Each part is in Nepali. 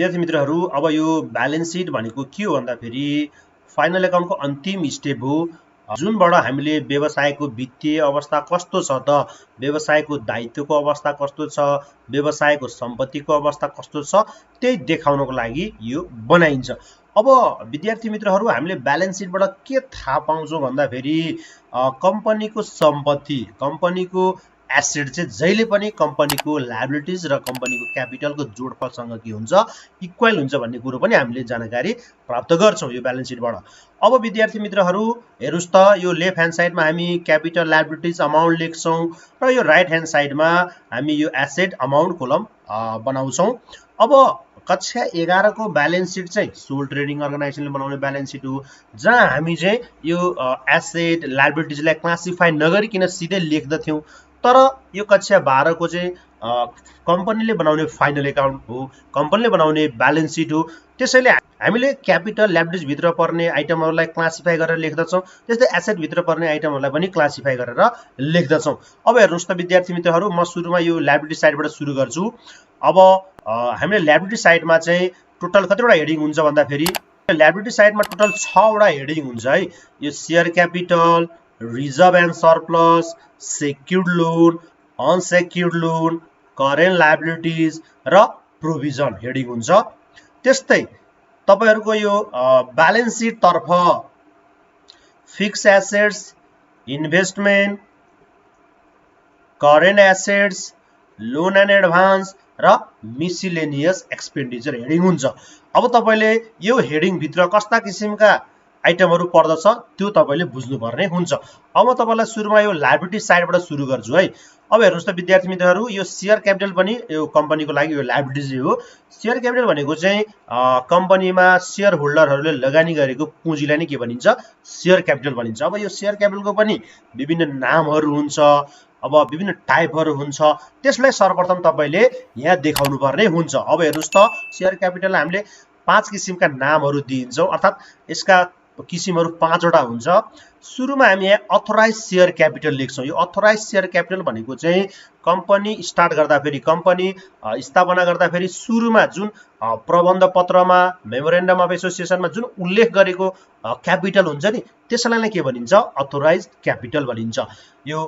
विद्यार्थी मित्रहरू, अब यो ब्यालेन्स सिट भनेको के हो भन्दाखेरि फाइनल एकाउन्टको अन्तिम स्टेप हो, जुनबाट हामीले व्यवसायको वित्तीय अवस्था कस्तो छ त, व्यवसायको दायित्वको अवस्था कस्तो छ, व्यवसायको सम्पत्तिको अवस्था कस्तो छ, त्यही देखाउनको लागि यो बनाइन्छ। अब विद्यार्थी मित्रहरू, हामीले ब्यालेन्स सिटबाट के थाहा पाउँछौँ भन्दाखेरि कम्पनीको सम्पत्ति, कम्पनीको एसेट चाहिँ जहिले पनि कम्पनीको लायबिलिटिज र कम्पनीको क्यापिटलको जोडफलसँग के हुन्छ, इक्वल हुन्छ भन्ने कुरो पनि हामीले जानकारी प्राप्त गर्छौँ यो ब्यालेन्स सिटबाट। अब विद्यार्थी मित्रहरू हेर्नुहोस् त, यो लेफ्ट ह्यान्ड साइडमा हामी क्यापिटल लायबिलिटिज अमाउन्ट लेख्छौँ र यो राइट ह्यान्ड साइडमा हामी यो एसेट अमाउन्ट कोलम बनाउँछौँ। अब कक्षा 11 को ब्यालेन्स सिट चाहिँ सोल ट्रेडिङ अर्गनाइजेसनले बनाउने ब्यालेन्स सिट हो, जहाँ हामी चाहिँ यो एसेट लायबिलिटिजलाई क्लासिफाई नगरिकन सिधै लेख्दथ्यौँ। तर यो कक्षा 12 को चाहिँ कम्पनीले बनाउने फाइनल एकाउन्ट हो, कम्पनीले बनाउने ब्यालेन्स सिट हो। त्यसैले हामीले क्यापिटल लायबिलिटिज भित्र पर्ने आइटमहरूलाई क्लासिफाई गरेर लेख्दछौँ, त्यस्तै एसेट भित्र पर्ने आइटमहरूलाई पनि क्लासिफाई गरेर लेख्दछौँ। अब हेर्नुहोस् त विद्यार्थी मित्रहरू, म सुरुमा यो लायबिलिटी साइडबाट सुरु गर्छु। अब हामीले लायबिलिटी साइडमा चाहिँ टोटल कतिवटा हेडिङ हुन्छ भन्दाखेरि लायबिलिटी साइडमा टोटल 6 वटा हेडिङ हुन्छ है। यो share capital, reserve and surplus, secured loan, unsecured loan, current liabilities र प्रोभिजन हेडिङ हुन्छ। त्यस्तै तपाईहरुको यो ब्यालेन्स सिट तर्फ fixed assets, investment, current assets, loan and advance र मिसिलेनियस एक्सपेन्डिचर हेडिङ हुन्छ। अब तपाईले यो हेडिङ भित्र कस्ता किसिमका आइटमहरु पर्दछ त्यो तपाईले बुझ्नुपर्ने हुन्छ। अब म तपाईलाई सुरुमा यो लायबिलिटी साइडबाट सुरु गर्छु है। अब हेर्नुस् त विद्यार्थी मित्रहरू, यो शेयर क्यापिटल पनि यो कम्पनीको लागि यो लायबिलिटी हो। शेयर क्यापिटल भनेको चाहिँ कम्पनीमा शेयर होल्डरहरूले लगानी गरेको पुँजीलाई नै के भनिन्छ, शेयर क्यापिटल भनिन्छ। अब यो शेयर क्यापिटलको पनि विभिन्न नामहरू हुन्छ, अब विभिन्न टाइपहरू हुन्छ, त्यसलाई सर्वप्रथम तपाईले यहाँ देखाउनु पर्ने हुन्छ। अब हेर्नुस् त, शेयर क्यापिटल हामीले 5 किसिमका नामहरू दिन्छौँ, अर्थात् यसका किसिमहरू 5 वटा हुन्छ। सुरुमा हामी यहाँ अथोराइज शेयर क्यापिटल लेख्छौँ। यो अथोराइज शेयर क्यापिटल भनेको चाहिँ कम्पनी स्टार्ट गर्दाखेरि, कम्पनी स्थापना गर्दाखेरि सुरुमा जुन प्रबन्ध पत्रमा, मेमोरेन्डम अफ एसोसिएसनमा जुन उल्लेख गरेको क्यापिटल हुन्छ नि, त्यसलाई नै के भनिन्छ, अथोराइज क्यापिटल भनिन्छ। यो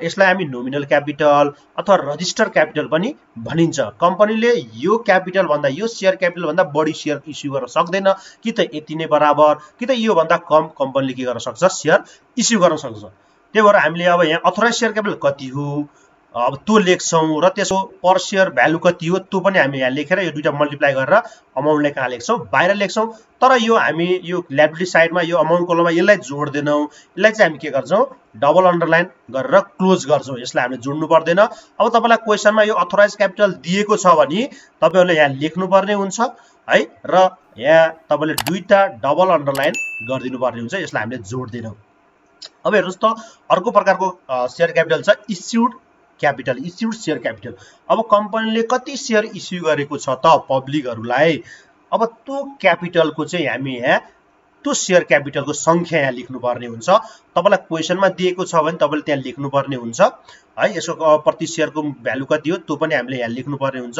यसलाई हामी नोमिनल क्यापिटल अथवा रजिस्टर क्यापिटल पनि भनिन्छ। कम्पनीले यो क्यापिटल भन्दा, यो शेयर क्यापिटल भन्दा बढी शेयर इस्यु गर्न सक्दैन, कि त यति नै बराबर, कि त यो भन्दा कम कम्पनीले के गर्न सक्छ, शेयर इस्यु गर्न सक्छ। त्यही भएर हामीले अब यहाँ अथोराइज शेयर क्यापिटल कति हो अब त्यो लेख्छौँ र त्यसको पर शेयर भ्यालु कति हो त्यो पनि हामी यहाँ लेखेर यो दुईटा मल्टिप्लाई गरेर अमाउन्टलाई कहाँ लेख्छौँ, बाहिर लेख्छौँ। तर यो हामी यो लायबिलिटी साइडमा यो अमाउन्ट कोलममा यसलाई जोड्दैनौँ, यसलाई चाहिँ हामी के गर्छौँ, डबल अन्डरलाइन गरेर क्लोज गर्छौँ। यसलाई हामीले जोड्नु पर्दैन। अब तपाईलाई क्वेसनमा यो अथोराइज क्यापिटल दिएको छ भने तपाईहरुले यहाँ लेख्नुपर्ने हुन्छ है, र यहाँ तपाईले दुईटा डबल अन्डरलाइन गरिदिनु पर्ने हुन्छ, यसलाई हामीले जोड्दैनौँ। अब हेर्नुस् त, अर्को प्रकारको शेयर क्यापिटल छ issued capital, issued share capital. अब कम्पनीले कति शेयर इस्यु गरेको छ त पब्लिकहरूलाई, अब त्यो क्यापिटलको चाहिँ हामी यहाँ त्यो शेयर क्यापिटलको संख्या यहाँ लेख्नुपर्ने हुन्छ। तपाईलाई क्वेसनमा दिएको छ भने तपाईले त्यहाँ लेख्नुपर्ने हुन्छ है। यसको प्रति शेयरको भ्यालु कति हो त्यो पनि हामीले यहाँ लेख्नुपर्ने हुन्छ।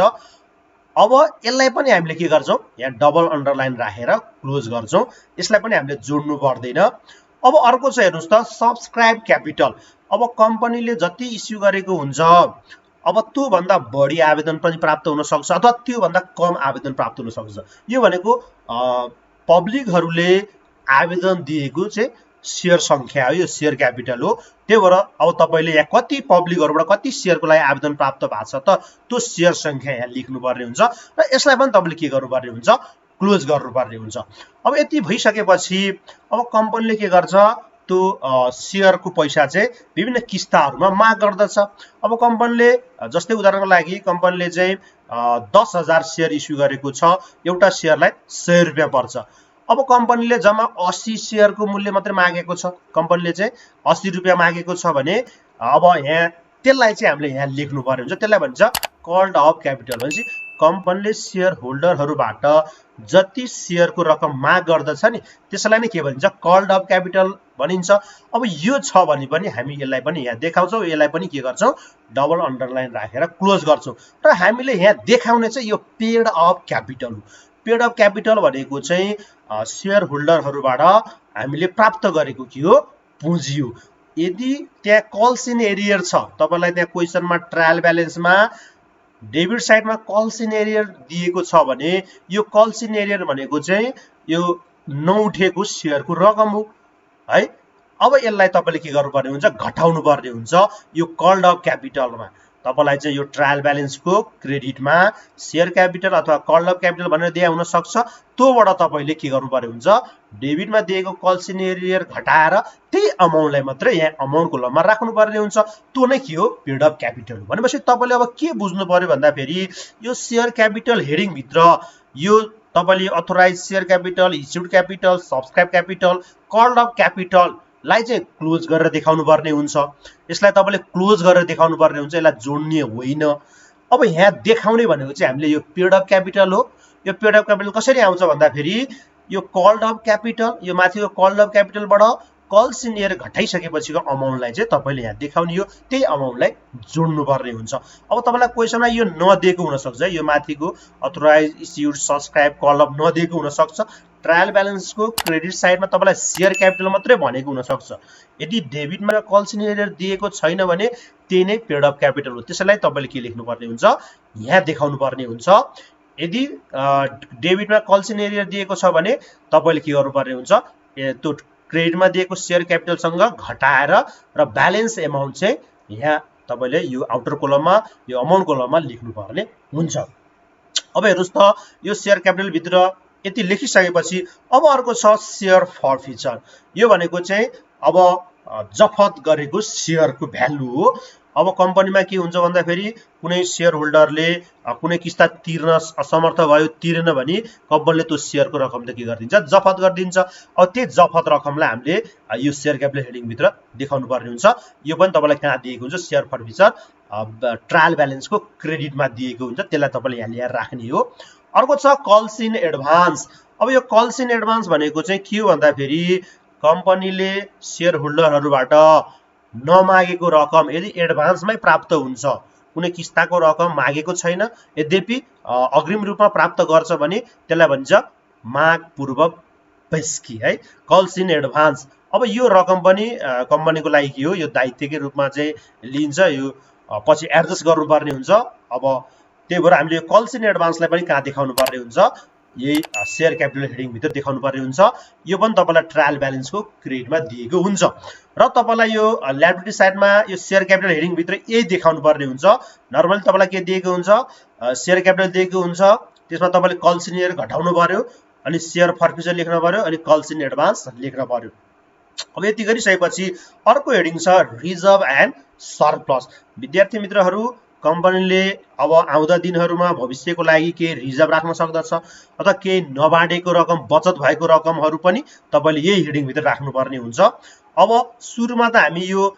अब यसलाई पनि हामीले के गर्छौँ, यहाँ डबल अन्डरलाइन राखेर क्लोज गर्छौँ, यसलाई पनि हामीले जोड्नु पर्दैन। अब अर्को छ हेर्नुस् त, सब्सक्राइब क्यापिटल। अब कम्पनीले जति इस्यु गरेको हुन्छ, अब त्यो भन्दा बढी आवेदन पनि प्राप्त हुन सक्छ अथवा त्यो भन्दा कम आवेदन प्राप्त हुन सक्छ। यो भनेको पब्लिकहरूले आवेदन दिएको चाहिँ शेयर संख्या हो, यो शेयर क्यापिटल हो। त्यही भएर अब तपाईले यहाँ कति पब्लिकहरूबाट कति शेयरको लागि आवेदन प्राप्त भएको छ त त्यो शेयर संख्या यहाँ लेख्नुपर्ने हुन्छ र यसलाई पनि तपाईले के गर्नुपर्ने हुन्छ, क्लोज गर्नुपर्ने हुन्छ। अब यति भइसकेपछि अब कम्पनीले के गर्छ, त्यो शेयरको पैसा चाहिँ विभिन्न किस्ताहरूमा माग गर्दछ। अब कम्पनीले जस्तै उदाहरणको लागि कम्पनीले चाहिँ 10,000 शेयर इस्यु गरेको छ, एउटा शेयरलाई 100 रुपियाँ पर्छ। अब कम्पनीले जम्मा 80 शेयरको मूल्य मात्रै मागेको छ, कम्पनीले चाहिँ 80 रुपियाँ मागेको छ भने अब यहाँ त्यसलाई चाहिँ हामीले यहाँ लेख्नु पर्ने हुन्छ। त्यसलाई भन्छ कल्ड अफ क्यापिटल। भनेपछि कम्पनीले सेयर होल्डरहरूबाट जति सेयरको रकम माग गर्दछ नि त्यसलाई नै के भनिन्छ कल्ड अफ क्यापिटल भनिन्छ। अब यो छ भने पनि हामी यसलाई पनि यहाँ देखाउँछौँ, यसलाई पनि के गर्छौँ डबल अन्डरलाइन राखेर क्लोज गर्छौँ। र हामीले यहाँ देखाउने चाहिँ यो पेड अफ क्यापिटल हो। पेड अफ क्यापिटल भनेको चाहिँ सेयर होल्डरहरूबाट हामीले प्राप्त गरेको के हो पुँजी हो। यदि त्यहाँ कल्स इन एरियर छ, तपाईँलाई त्यहाँ क्वेसनमा ट्रायल ब्यालेन्समा डेबिट साइडमा कल्स इन एरियर दिएको छ भने यो कल्स इन एरियर भनेको चाहिँ यो नउठेको सेयरको रकम हो है। अब यसलाई तपाईँले के गर्नुपर्ने हुन्छ घटाउनु पर्ने हुन्छ यो कल्ड अफ क्यापिटलमा। तपाईँलाई चाहिँ यो ट्रायल ब्यालेन्सको क्रेडिटमा सेयर क्यापिटल अथवा कल्ड अफ क्यापिटल भनेर दिए हुन सक्छ। त्योबाट तपाईँले के गर्नुपर्ने हुन्छ डेबिटमा दिएको कल्स इन एरियर घटाएर त्यही अमाउन्टलाई मात्रै यहाँ अमाउन्ट कोलममा राख्नुपर्ने हुन्छ। त्यो नै के हो पेड अफ क्यापिटल हो। भनेपछि तपाईँले अब के बुझ्नु पर्यो भन्दाखेरि यो सेयर क्यापिटल हेडिङभित्र यो तपाईँले authorise share capital, issued capital, subscribe capital, called of क्यापिटललाई चाहिँ क्लोज गरेर देखाउनु पर्ने हुन्छ। यसलाई तपाईँले क्लोज गरेर देखाउनु पर्ने हुन्छ, यसलाई जोड्ने होइन। अब यहाँ देखाउने भनेको चाहिँ हामीले यो पेड अफ क्यापिटल हो। यो पेड अफ क्यापिटल कसरी आउँछ भन्दाखेरि यो कल्ड अफ क्यापिटल, यो माथिको कल्ड अफ क्यापिटलबाट कल्स इन एरियर घटाइसकेपछिको अमाउन्टलाई चाहिँ तपाईँले यहाँ देखाउने हो, त्यही अमाउन्टलाई जोड्नु पर्ने हुन्छ। अब तपाईँलाई क्वेसनमा यो नदिएको हुनसक्छ, यो माथिको authorize issued subscribe called of नदिएको हुनसक्छ। ट्रायल ब्यालेन्सको क्रेडिट साइडमा तपाईँलाई सेयर क्यापिटल मात्रै भनेको हुनसक्छ। यदि डेबिटमा कल्स इन एरियर दिएको छैन भने त्यही नै पेड अफ क्यापिटल हो। त्यसैलाई तपाईँले के लेख्नुपर्ने हुन्छ यहाँ देखाउनु पर्ने हुन्छ। यदि डेबिटमा कल्स इन एरियर दिएको छ भने तपाईँले के गर्नुपर्ने हुन्छ त्यो क्रेडिटमा दिएको सेयर क्यापिटलसँग घटाएर र ब्यालेन्स एमाउन्ट चाहिँ यहाँ तपाईँले यो आउटर कोलममा यो अमाउन्ट कोलममा लेख्नुपर्ने हुन्छ। अब हेर्नुहोस् त यो सेयर क्यापिटलभित्र यति लेखिसकेपछि अब अर्को छ सेयर फर्फिचर। यो भनेको चाहिँ अब जफत गरेको सेयरको भ्यालु हो। अब कम्पनीमा के हुन्छ भन्दाखेरि कुनै सेयर होल्डरले कुनै किस्ता तिर्न असमर्थ भयो, तिरेन भने कम्पनीले त्यो सेयरको रकम त के गरिदिन्छ जफत गरिदिन्छ। अब त्यही जफत रकमलाई हामीले यो सेयर क्यापिटल हेडिङभित्र देखाउनु पर्ने हुन्छ। यो पनि तपाईँलाई कहाँ दिएको हुन्छ सेयर फर्फिचर ट्रायल ब्यालेन्सको क्रेडिटमा दिएको हुन्छ, त्यसलाई तपाईँले यहाँ ल्याएर राख्ने हो। अर्को छ कल्स इन एडभान्स। अब यो कल्स इन एडभान्स भनेको चाहिँ के हो भन्दाखेरि कम्पनीले सेयर होल्डरहरूबाट नमागेको रकम यदि एडभान्समै प्राप्त हुन्छ, कुनै किस्ताको रकम मागेको छैन यद्यपि अग्रिम रूपमा प्राप्त गर्छ भने त्यसलाई भन्छ माग पूर्व पेस्की है, कल्स इन एडभान्स। अब यो रकम पनि कम्पनीको लागि के हो यो दायित्वकै रूपमा चाहिँ लिन्छ, यो पछि एडजस्ट गर्नुपर्ने हुन्छ। अब त्यही भएर हामीले यो कल्स इन एडभान्सलाई पनि कहाँ देखाउनु पर्ने हुन्छ यही सेयर क्यापिटल हेडिङभित्र देखाउनु पर्ने हुन्छ। यो पनि तपाईँलाई ट्रायल ब्यालेन्सको क्रेडिटमा दिएको हुन्छ। र तपाईँलाई यो ल्याबिलिटी साइडमा यो सेयर क्यापिटल हेडिङभित्र यही देखाउनु पर्ने हुन्छ। नर्मली तपाईँलाई के दिएको हुन्छ सेयर क्यापिटल दिएको हुन्छ, त्यसमा तपाईँले कल्स इन एरियर घटाउनु पर्यो, अनि सेयर फर्फिचर लेख्नु पर्यो, अनि कल्स इन एडभान्स लेख्न पर्यो। अब यति गरिसकेपछि अर्को हेडिङ छ रिजर्भ एन्ड सरप्लस। विद्यार्थी मित्रहरू कम्पनीले अब आउँदा दिनहरूमा भविष्यको लागि केही रिजर्भ राख्न सक्दछ अथवा केही नबाँडेको रकम बचत भएको रकमहरू पनि तपाईँले यही हेडिङभित्र राख्नुपर्ने हुन्छ। अब सुरुमा त हामी यो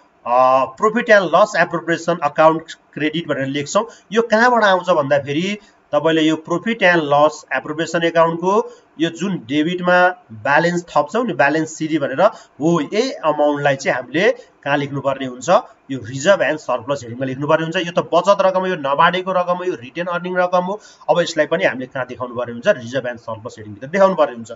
profit and loss appropriation account credit भनेर लेख्छौँ। यो कहाँबाट आउँछ भन्दाखेरि तपाईँले यो प्रॉफिट एन्ड लस एप्रोप्रिएसन अकाउन्टको यो जुन डेबिटमा ब्यालेन्स थप्छौँ नि ब्यालेन्स सिडी भनेर हो, यही अमाउन्टलाई चाहिँ हामीले कहाँ लेख्नुपर्ने हुन्छ यो रिजर्भ एन्ड सरप्लस हेडिङमा लेख्नुपर्ने हुन्छ। यो त बचत रकम हो, यो नबाँडेको रकम हो, यो रिटेन अर्निङ रकम हो। अब यसलाई पनि हामीले कहाँ देखाउनु पर्ने हुन्छ रिजर्भ एन्ड सरप्लस हेडिङभित्र देखाउनु पर्ने हुन्छ।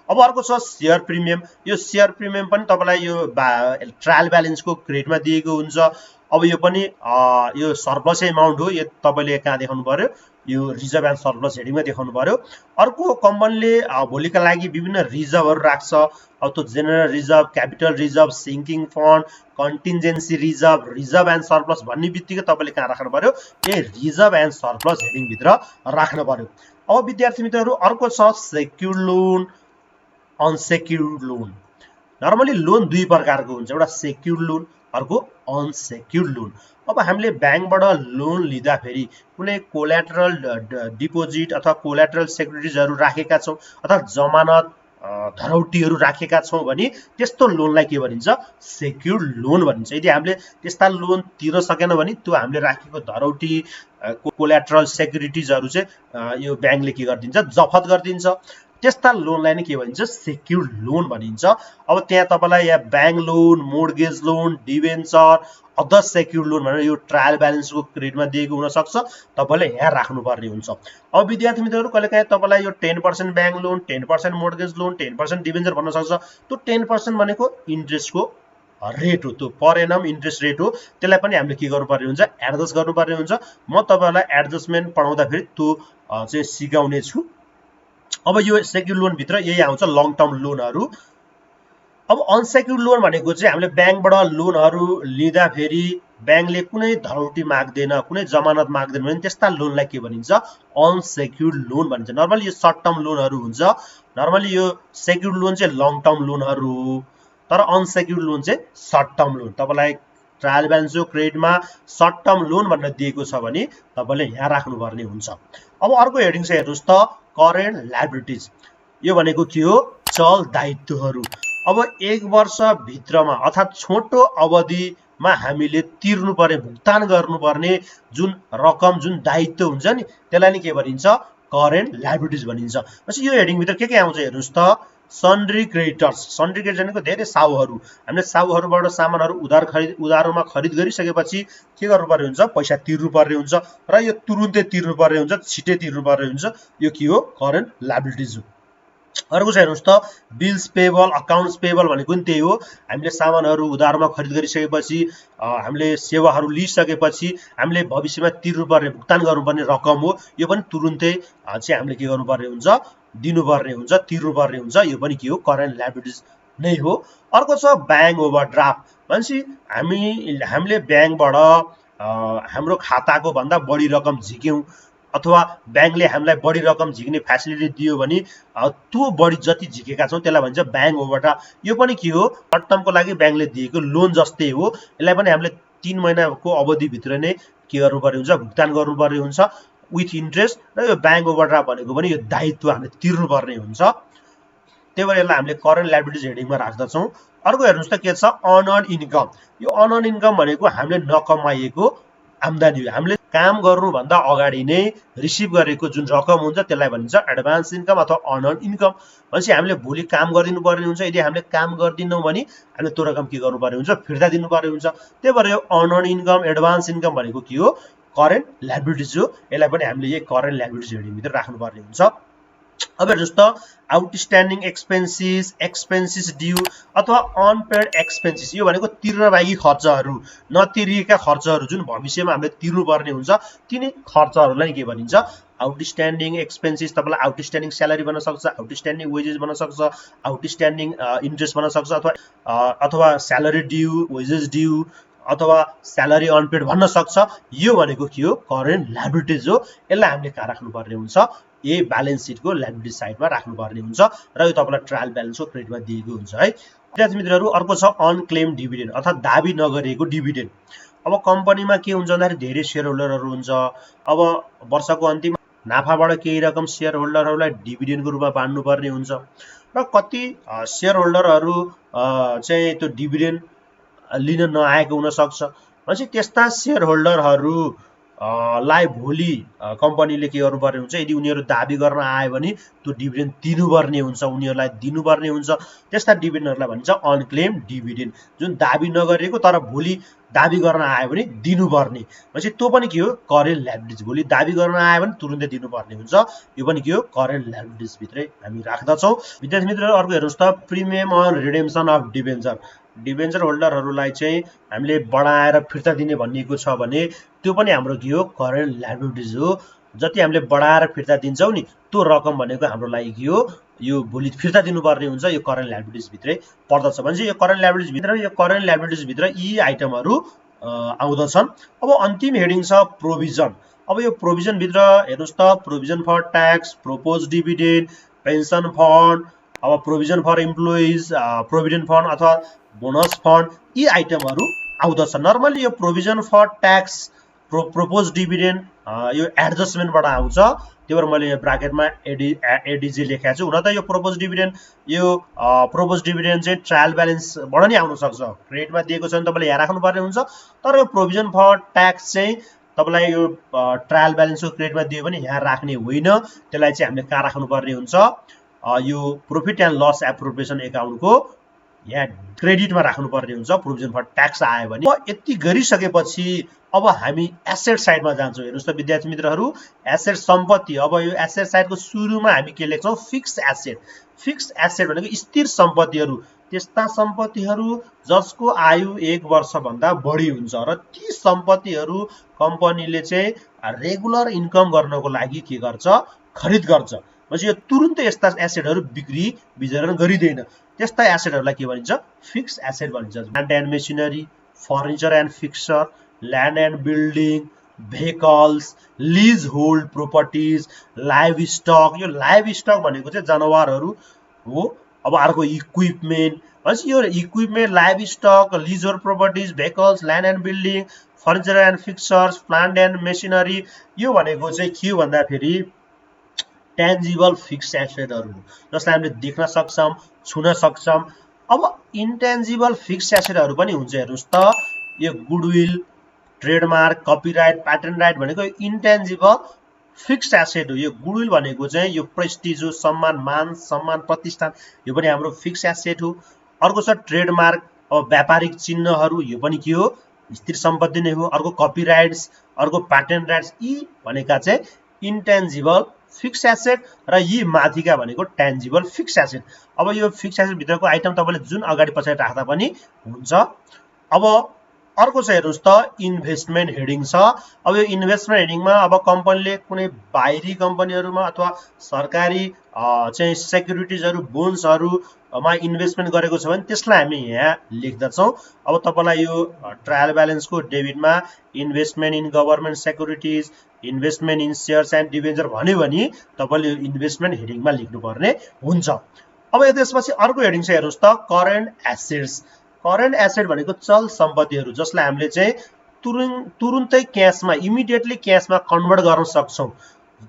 अब अर्को छ सेयर प्रिमियम। यो सेयर प्रिमियम पनि तपाईँलाई यो ट्रायल ब्यालेन्सको क्रेडिटमा दिएको हुन्छ। अब यो पनि यो सरप्लस एमाउन्ट हो, यो तपाईँले कहाँ देखाउनु पर्यो यो रिजर्भ एन्ड सरप्लस हेडिङमा देखाउनु पर्यो। अर्को कम्पनीले भोलिका लागि विभिन्न रिजर्भहरू राख्छ। अब त्यो general reserve, capital reserve, sinking fund, कन्टिन्जेन्सी reserve, reserve and surplus भन्ने बित्तिकै तपाईँले कहाँ राख्नु पर्यो यही रिजर्भ एन्ड सरप्लस हेडिङभित्र राख्नु पर्यो। अब विद्यार्थी मित्रहरू अर्को छ secured loan, unsecured loan. Normally loan दुई प्रकारको हुन्छ, एउटा सेक्युर्ड लोन अर्को अनसेक्युर्ड लोन। अब हामीले ब्याङ्कबाट लोन लिँदाखेरि कुनै कोल्याटरल डिपोजिट अथवा कोल्याटरल सेक्युरिटिजहरू राखेका छौँ अथवा जमानत धरौटीहरू राखेका छौँ भने त्यस्तो लोनलाई के भनिन्छ सेक्युर्ड लोन भनिन्छ। यदि हामीले त्यस्ता लोन तिर्न सकेन भने त्यो हामीले राखेको धरौटी कोल्याट्रल सेक्युरिटिजहरू चाहिँ यो ब्याङ्कले के गरिदिन्छ जफत गरिदिन्छ। त्यस्ता लोनलाई नै के भनिन्छ सेक्युर्ड लोन भनिन्छ। अब त्यहाँ तपाईँलाई यहाँ bank loan, mortgage loan, debenture, other secured loan भनेर यो ट्रायल ब्यालेन्सको क्रेडिटमा दिएको हुनसक्छ, तपाईँले यहाँ राख्नुपर्ने हुन्छ। अब विद्यार्थी मित्रहरू कहिलेकाहीँ तपाईँलाई यो 10% bank loan, 10% mortgage loan, 10% debenture भन्न सक्छ। त्यो 10% भनेको इन्ट्रेस्टको रेट हो, त्यो पर एनम इन्ट्रेस्ट रेट हो। त्यसलाई पनि हामीले के गर्नुपर्ने हुन्छ एडजस्ट गर्नुपर्ने हुन्छ। म तपाईँहरूलाई एडजस्टमेन्ट पढाउँदाखेरि त्यो चाहिँ सिकाउने छु। अब यो सेक्युर्ड लोनभित्र यही आउँछ लङ टर्म लोनहरू। अब अनसेक्युर्ड लोन भनेको चाहिँ हामीले ब्याङ्कबाट लोनहरू लिँदाखेरि ब्याङ्कले कुनै धरौटी माग्दैन, कुनै जमानत माग्दैन भने त्यस्ता लोनलाई के भनिन्छ अनसेक्युर्ड लोन भनिन्छ। नर्मली यो सर्ट टर्म लोनहरू हुन्छ, नर्मली यो सेक्युर्ड लोन चाहिँ लङ टर्म लोनहरू हो, तर अनसेक्युर्ड लोन चाहिँ सर्ट टर्म लोन। तपाईँलाई ट्रायल ब्यालेन्सको क्रेडिटमा सर्ट टर्म लोन भनेर दिएको छ भने तपाईँले यहाँ राख्नुपर्ने हुन्छ। अब अर्को हेडिङ चाहिँ हेर्नुहोस् त करेन्ट लायबिलिटिज। यो भनेको के हो चल दायित्वहरू। अब 1 वर्षभित्रमा अर्थात् छोटो अवधिमा हामीले तिर्नुपर्ने भुक्तान गर्नुपर्ने जुन रकम जुन दायित्व हुन्छ नि त्यसलाई नै के भनिन्छ करेन्ट लायबिलिटिज भनिन्छ। पछि यो हेडिङभित्र के आउँछ हेर्नुहोस् त सन्ड्री क्रेडिटर्स। सन्ड्री क्रेडिटर भनेको धेरै साहुहरू, हामीले साहुहरूबाट सामानहरू उधारोमा खरिद गरिसकेपछि के गर्नुपर्ने हुन्छ पैसा तिर्नुपर्ने हुन्छ र यो तुरुन्तै तिर्नुपर्ने हुन्छ, छिटै तिर्नुपर्ने हुन्छ। यो के हो करेन्ट लायबिलिटिज हो। अर्को चाहिँ हेर्नुहोस् त बिल्स पेबल, अकाउन्ट्स पेबल भनेको नि त्यही हो। हामीले सामानहरू उधारमा खरिद गरिसकेपछि हामीले सेवाहरू लिइसकेपछि हामीले भविष्यमा तिर्नुपर्ने भुक्तान गर्नुपर्ने रकम हो। यो पनि तुरुन्तै चाहिँ हामीले के गर्नुपर्ने हुन्छ दिनुपर्ने हुन्छ, तिर्नुपर्ने हुन्छ। यो पनि के हो करेन्ट लायबिलिटिज नै हो। अर्को छ ब्याङ्क ओभरड्राफ्ट। भनेपछि हामीले ब्याङ्कबाट हाम्रो खाताको भन्दा बढी रकम झिक्यौँ अथवा ब्याङ्कले हामीलाई बढी रकम झिक्ने फेसिलिटी दियो भने त्यो बढी जति झिकेका छौँ त्यसलाई भन्छ ब्याङ्क ओभरड्राफ्ट। यो पनि के हो सर्ट टर्मको लागि ब्याङ्कले दिएको लोन जस्तै हो। यसलाई पनि हामीले 3 महिनाको अवधिभित्र नै के गर्नुपर्ने हुन्छ भुक्तान गर्नुपर्ने हुन्छ विथ इन्ट्रेस्ट। र यो ब्याङ्क ओभरड्राफ्ट भनेको पनि यो दायित्व हामीले तिर्नुपर्ने हुन्छ। त्यही भएर यसलाई हामीले करेन्ट लायबिलिटिज हेडिङमा राख्दछौँ। अर्को हेर्नुहोस् त के छ अनअर्न इन्कम। यो अनअर्न इन्कम भनेको हामीले नकमाइएको आम्दानी हो। हामीले काम गर्नुभन्दा अगाडि नै रिसिभ गरेको जुन रकम हुन्छ त्यसलाई भनिन्छ एडभान्स इन्कम अथवा अनअर्न इन्कम। भनेपछि हामीले भोलि काम गरिदिनु पर्ने हुन्छ, यदि हामीले काम गर्दिनौँ भने हामीले त्यो रकम के गर्नुपर्ने हुन्छ फिर्ता दिनुपर्ने हुन्छ। त्यही भएर यो अनअर्न इन्कम एडभान्स इन्कम भनेको के हो करेन्ट लायबिलिटिज हो। यसलाई पनि हामीले यही करेन्ट लायबिलिटिज हेडिङभित्र राख्नुपर्ने हुन्छ। अब हेर्नुहोस् त आउटस्ट्यान्डिङ एक्सपेन्सेस ड्यू अथवा अनपेड एक्सपेन्सेस। यो भनेको तिर्न बाँकी खर्चहरू, नतिरिएका खर्चहरू जुन भविष्यमा हामीले तिर्नुपर्ने हुन्छ तिनी खर्चहरूलाई के भनिन्छ आउटस्ट्यान्डिङ एक्सपेन्सेस। तपाईँलाई आउटस्ट्यान्डिङ स्यालेरी बन्न सक्छ, आउटस्ट्यान्डिङ वेजेस बन्न सक्छ, आउटस्ट्यान्डिङ इन्ट्रेस्ट बन्न सक्छ अथवा स्यालेरी ड्यू, वेजेस ड्यू अथवा स्यालेरी अनपेड भन्न सक्छ। यो भनेको के हो करेन्ट लायबिलिटिज हो। यसलाई हामीले कहाँ राख्नुपर्ने हुन्छ यही ब्यालेन्स सिटको लायबिलिटी साइडमा राख्नुपर्ने हुन्छ र यो तपाईँलाई ट्रायल ब्यालेन्सको क्रेडिटमा दिएको हुन्छ है। विद्यार्थी मित्रहरू अर्को छ अनक्लेम डिभिडेन्ड अर्थात् दाबी नगरिएको डिभिडेन्ड। अब कम्पनीमा के हुन्छ भन्दाखेरि धेरै सेयर होल्डरहरू हुन्छ। अब वर्षको अन्तिममा नाफाबाट केही रकम सेयर होल्डरहरूलाई डिभिडेन्डको रूपमा बाँड्नुपर्ने हुन्छ र कति सेयर होल्डरहरू चाहिँ त्यो डिभिडेन्ड लिन नआएको हुनसक्छ। भनेपछि त्यस्ता सेयर होल्डरहरू लाई भोलि कम्पनीले के गर्नुपर्ने हुन्छ यदि उनीहरू दाबी गर्न आयो भने त्यो डिभिडेन्ड दिनुपर्ने हुन्छ, उनीहरूलाई दिनुपर्ने हुन्छ। त्यस्ता डिभिडेन्डहरूलाई भन्छ अनक्लेम डिभिडेन्ड, जुन दाबी नगरेको तर भोलि दाबी गर्न आयो भने दिनुपर्ने। भनेपछि त्यो पनि के हो करेन्ट लायबिलिटिज। भोलि दाबी गर्न आयो भने तुरुन्तै दिनुपर्ने हुन्छ। यो पनि के हो करेन्ट लायबिलिटिज भित्रै हामी राख्दछौँ। विद्यार्थी मित्रहरू अर्को हेर्नुहोस् त premium on redemption of debenture. Debenture होल्डरहरूलाई चाहिँ हामीले बढाएर फिर्ता दिने भनिएको छ भने त्यो पनि हाम्रो के हो करेन्ट लायबिलिटिज हो। जति हामीले बढाएर फिर्ता दिन्छौँ नि त्यो रकम भनेको हाम्रो लागि के हो यो भोलि फिर्ता दिनुपर्ने हुन्छ। यो करेन्ट लायबिलिटिज भित्रै पर्दछ। भनेपछि यो करेन्ट लायबिलिटिज भित्र यी आइटमहरू आउँदछन्। अब अन्तिम हेडिङ छ प्रोभिजन। अब यो प्रोभिजन भित्र हेर्नुहोस् त provision for tax, propose dividend, pension fund, अब provision for employees, provident fund अथवा बोनस फन्ड, यी आइटमहरू आउँदछ। नर्मली यो provision for tax, propose dividend यो एडजस्टमेन्टबाट आउँछ। त्यही भएर मैले यो ब्राकेटमा एडिजी लेखेको छु। हुन त यो प्रोपोज डिभिडेन्ड चाहिँ ट्रायल ब्यालेन्सबाट नि आउन सक्छ। क्रेडिटमा दिएको छ भने तपाईँले यहाँ राख्नुपर्ने हुन्छ, तर यो प्रोभिजन फर ट्याक्स चाहिँ तपाईँलाई यो ट्रायल ब्यालेन्सको क्रेडिटमा दियो भने यहाँ राख्ने होइन, त्यसलाई चाहिँ हामीले कहाँ राख्नुपर्ने हुन्छ, यो प्रोफिट एन्ड लस एप्रोप्रिएसन एकाउन्टको यहाँ क्रेडिटमा राख्नुपर्ने हुन्छ प्रोभिजन फर ट्याक्स आयो भने। यति गरिसकेपछि अब हामी एसेट साइडमा जान्छौँ। हेर्नुहोस् त विद्यार्थी मित्रहरू, एसेट सम्पत्ति। अब यो एसेट साइडको सुरुमा हामी के लेख्छौँ, फिक्स एसेट। फिक्स एसेट भनेको स्थिर सम्पत्तिहरू, त्यस्ता सम्पत्तिहरू जसको आयु 1 वर्षभन्दा बढी हुन्छ र ती सम्पत्तिहरू कम्पनीले चाहिँ रेगुलर इन्कम गर्नको लागि के गर्छ, खरिद गर्छ। पछि यो तुरुन्तै यस्ता एसेटहरू बिक्री वितरण गरिँदैन, त्यस्ता एसेटहरूलाई के भनिन्छ, फिक्स एसेट भनिन्छ। Land and machinery, furniture and fixture, land and building, vehicles, leasehold properties, livestock. यो लाइभ स्टक भनेको चाहिँ जनावरहरू हो। अब अर्को इक्विपमेन्ट, भनेपछि यो equipment, livestock, leasehold properties, vehicles, land and building, furniture and fixtures, plant and machinery, यो भनेको चाहिँ के भन्दाखेरि टेन्जिबल फिक्स एसेटहरू जसलाई हामीले देख्न सक्छौँ, छुन सक्छौँ। अब इन्टेन्जिबल फिक्स एसेटहरू पनि हुन्छ। हेर्नुहोस् त, यो goodwill, trademark, copyright, patent right भनेको इन्टेन्जिबल फिक्स एसेट हो। यो गुडविल भनेको चाहिँ यो प्रेस्टिज हो, सम्मान, मान सम्मान, प्रतिष्ठान, यो पनि हाम्रो फिक्स एसेट हो। अर्को छ ट्रेडमार्क, अब व्यापारिक चिन्हहरू, यो पनि के हो, स्थिर सम्पत्ति नै हो। अर्को कपिराइट्स, अर्को प्याटेन्ट राइट्स, यी भनेका चाहिँ इन्टेन्जिबल फिक्स एसेट र यी माथिका भनेको टेन्जिबल फिक्स एसेट। अब यो फिक्स एसेट भित्रको आइटम तपाईँले जुन अगाडि पछाडि राख्दा पनि हुन्छ। अब अर्को चाहिँ हेर्नुहोस् त, इन्भेस्टमेन्ट हेडिङ छ। अब यो इन्भेस्टमेन्ट हेडिङमा अब कम्पनीले कुनै बाहिरी कम्पनीहरूमा अथवा सरकारी चाहिँ सेक्युरिटिजहरू, बोन्ड्सहरूमा इन्भेस्टमेन्ट गरेको छ भने त्यसलाई हामी यहाँ लेख्दछौँ। अब तपाईँलाई यो ट्रायल ब्यालेन्सको डेबिटमा investment in government securities, investment in shares and debenture भन्यो भने तपाईँले इन्भेस्टमेन्ट हेडिङमा लेख्नुपर्ने हुन्छ। अब त्यसपछि अर्को हेडिङ चाहिँ हेर्नुहोस् त, करेन्ट एसेट्स। करेन्ट एसेट भनेको चल सम्पत्तिहरू जसलाई हामीले चाहिँ तुरुन्तै क्यासमा, इमिडिएटली क्यासमा कन्भर्ट गर्न सक्छौँ,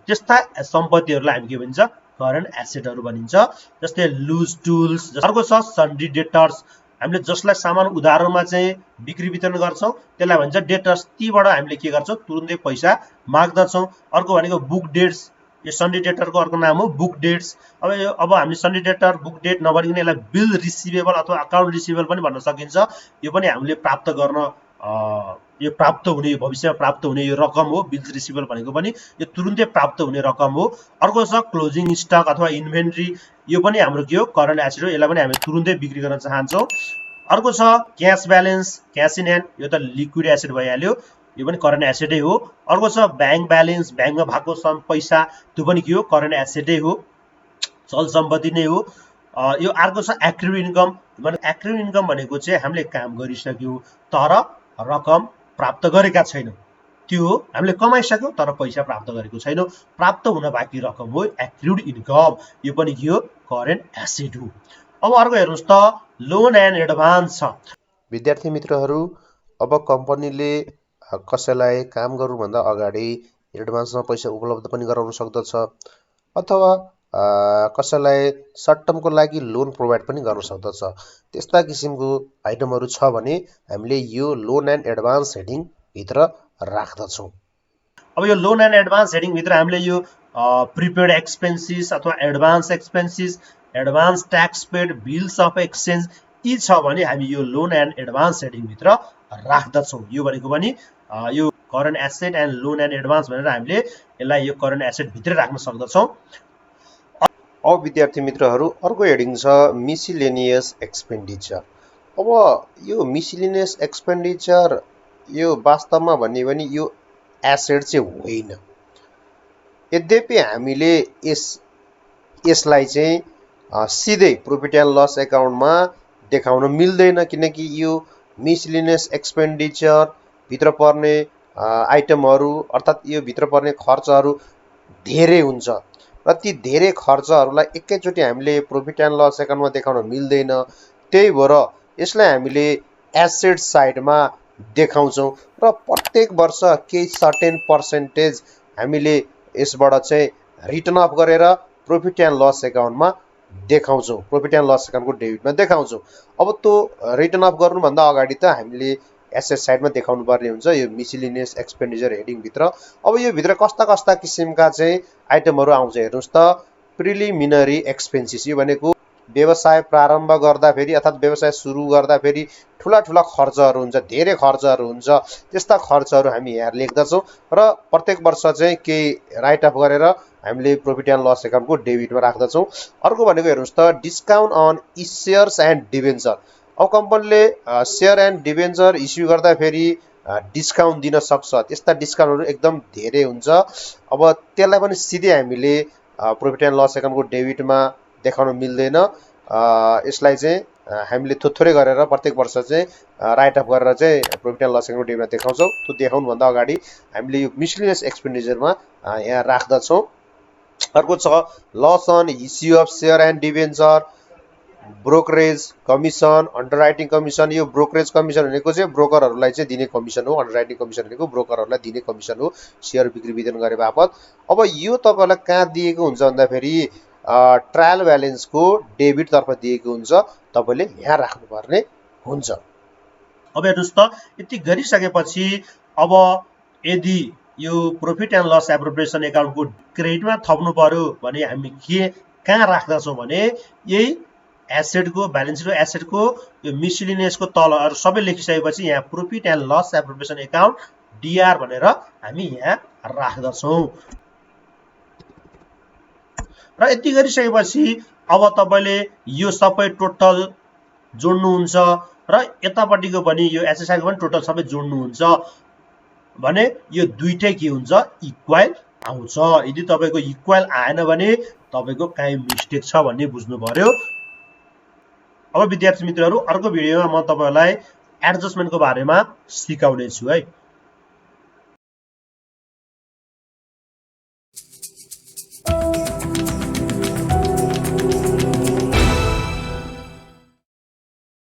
त्यस्ता सम्पत्तिहरूलाई हामी के भनिन्छ, करेन्ट एसेटहरू भनिन्छ। जस्तै लुज टुल्स। अर्को छ सन्ड्री डेटर्स, हामीले जसलाई सामान उधारोमा चाहिँ बिक्री वितरण गर्छौँ त्यसलाई भन्छ डेटर्स, तीबाट हामीले के गर्छौँ, तुरुन्तै पैसा माग्दछौँ। अर्को भनेको बुक डेट्स, यो सन्ड्री डेटरको अर्को नाम हो बुक डेट्स। अब हामीले सन्ड्री डेटर, बुक डेट नभनिकन यसलाई बिल रिसिभेबल अथवा अकाउन्ट रिसिभेबल पनि भन्न सकिन्छ। यो पनि हामीले प्राप्त गर्न, यो प्राप्त हुने, यो भविष्यमा प्राप्त हुने यो रकम हो। बिल रिसिभेबल भनेको पनि यो तुरुन्तै प्राप्त हुने रकम हो। अर्को छ क्लोजिङ स्टक अथवा इन्भेन्ट्री, यो पनि हाम्रो के हो, करेन्ट एसेट हो। यसलाई पनि हामी तुरुन्तै बिक्री गर्न चाहन्छौँ। अर्को छ cash balance, cash in hand, यो त लिक्विड एसेट भइहाल्यो, यो पनि करेन्ट एसेटै हो। अर्को छ ब्याङ्क ब्यालेन्स, ब्याङ्कमा भएको पैसा, त्यो पनि के हो, करेन्ट एसेटै हो, चल सम्पत्ति नै हो। यो अर्को छ एक्टिभ इन्कम। एक्टिभ इन्कम भनेको चाहिँ हामीले काम गरिसक्यौँ तर रकम प्राप्त गरेका छैनौँ, त्यो हो, हामीले कमाइसक्यौँ तर पैसा प्राप्त गरेको छैनौँ, प्राप्त हुन बाँकी रकम हो एक्टिभ इन्कम, यो पनि के हो, करेन्ट एसेट हो। अब अर्को हेर्नुहोस् त, लोन एन्ड एडभान्स छ। विद्यार्थी मित्रहरू, अब कम्पनीले कसैलाई काम गर्नुभन्दा अगाडि एडभान्समा पैसा उपलब्ध पनि गराउन सक्दछ अथवा कसैलाई सर्ट टर्मको लागि लोन प्रोभाइड पनि गर्न सक्दछ। त्यस्ता किसिमको आइटमहरू छ भने हामीले यो लोन एन्ड एडभान्स हेडिङ भित्र राख्दछौँ। अब यो लोन एन्ड एडभान्स हेडिङ भित्र हामीले यो प्रिपेड एक्सपेन्सेस अथवा advance expenses, advance tax paid, bills of exchange, यी छ भने हामी यो लोन एन्ड एडभान्स हेडिङ भित्र राख्दछौँ। यो भनेको पनि यो current asset and loan and advance भनेर हामीले यसलाई यो करेन्ट एसेट भित्र राख्न सक्दछौँ। अब विद्यार्थी मित्रहरू, अर्को हेडिङ छ मिसिलेनियस एक्सपेन्डिचर। अब यो मिसिलेनियस एक्सपेन्डिचर यो वास्तवमा भन्ने भने यो एसेट चाहिँ होइन। यद्यपि हामीले यसलाई चाहिँ सिधै प्रोफिट एन्ड लस एकाउन्टमा देखाउन मिल्दैन, किनकि यो मिसलिनियस एक्सपेन्डिचर भित्र पर्ने आइटमहरू अर्थात् यो भित्र पर्ने खर्चहरू धेरै हुन्छ र ती धेरै खर्चहरूलाई एकैचोटि हामीले प्रोफिट एन्ड लस एकाउन्टमा देखाउन मिल्दैन। त्यही भएर यसलाई हामीले एसेट साइडमा देखाउँछौँ र प्रत्येक वर्ष केही सर्टेन पर्सेन्टेज हामीले यसबाट चाहिँ रिटर्न अफ गरेर प्रफिट एन्ड लस एकाउन्टमा देखाउँछौँ, प्रफिट एन्ड लस एकाउन्टको डेबिटमा देखाउँछौँ। अब त्यो रिटर्न अफ गर्नुभन्दा अगाडि त हामीले एसेट साइडमा देखाउनु पर्ने हुन्छ यो मिसिलिनियस एक्सपेन्डिचर हेडिङभित्र। अब यो भित्र कस्ता कस्ता किसिमका चाहिँ आइटमहरू आउँछ हेर्नुहोस् त। प्रिलिमिनरी एक्सपेन्सेस, यो भनेको व्यवसाय प्रारम्भ गर्दाखेरि अर्थात् व्यवसाय सुरु गर्दाखेरि ठुला ठुला खर्चहरू हुन्छ, धेरै खर्चहरू हुन्छ, त्यस्ता खर्चहरू हामी यहाँ लेख्दछौँ र प्रत्येक वर्ष चाहिँ केही राइट अफ गरेर हामीले प्रफिट एन्ड लस एकाउन्टको डेबिटमा राख्दछौँ। अर्को भनेको हेर्नुहोस् त discount on shares and debenture. अब कम्पनीले सेयर एन्ड डिभेन्चर इस्यु गर्दाखेरि डिस्काउन्ट दिन सक्छ, त्यस्ता डिस्काउन्टहरू एकदम धेरै हुन्छ। अब त्यसलाई पनि सिधै हामीले प्रफिट एन्ड लस एकाउन्टको डेबिटमा देखाउन मिल्दैन। यसलाई चाहिँ हामीले थोरै गरेर प्रत्येक वर्ष चाहिँ राइट अफ गरेर चाहिँ प्रफिट एन्ड लस एकाउन्टको डेबिटमा देखाउँछौँ। त्यो देखाउनुभन्दा अगाडि हामीले यो मिसलिनियस एक्सपेन्डिचरमा यहाँ राख्दछौँ। अर्को छ loss on issue of share and debenture, brokerage commission, underwriting commission. यो ब्रोकरेज कमिसन भनेको चाहिँ ब्रोकरहरूलाई चाहिँ दिने कमिसन हो, अन्डरराइटिङ कमिसन भनेको ब्रोकरहरूलाई दिने कमिसन हो सेयर बिक्री वितरण गरे बापत। अब यो तपाईँलाई कहाँ दिएको हुन्छ भन्दाखेरि ट्रायल ब्यालेन्सको डेबिटतर्फ दिएको हुन्छ, तपाईँले यहाँ राख्नुपर्ने हुन्छ। अब हेर्नुहोस् त यति गरिसकेपछि अब यदि यो प्रफिट एन्ड लस एप्रोप्रिएसन एकाउन्टको क्रेडिटमा थप्नु पर्यो भने हामी कहाँ राख्दछौँ भने यही एसेटको ब्यालेन्स सिट एसेटको यो मिसलिनियसको तलहरू सबै लेखिसकेपछि यहाँ profit and loss appropriation account DR भनेर हामी यहाँ राख्दछौँ। र यति गरिसकेपछि अब तपाईँले यो सबै टोटल जोड्नुहुन्छ र यतापट्टिको पनि यो एसएसआईको पनि टोटल सबै जोड्नुहुन्छ भने यो दुईटै के हुन्छ इक्वल आउँछ। यदि तपाईँको इक्वल आएन भने तपाईँको काहीँ मिस्टेक छ भन्ने बुझ्नु पर्यो। अब विद्यार्थी मित्रहरू अर्को भिडियोमा म तपाईँहरूलाई एडजस्टमेन्टको बारेमा सिकाउने छु है।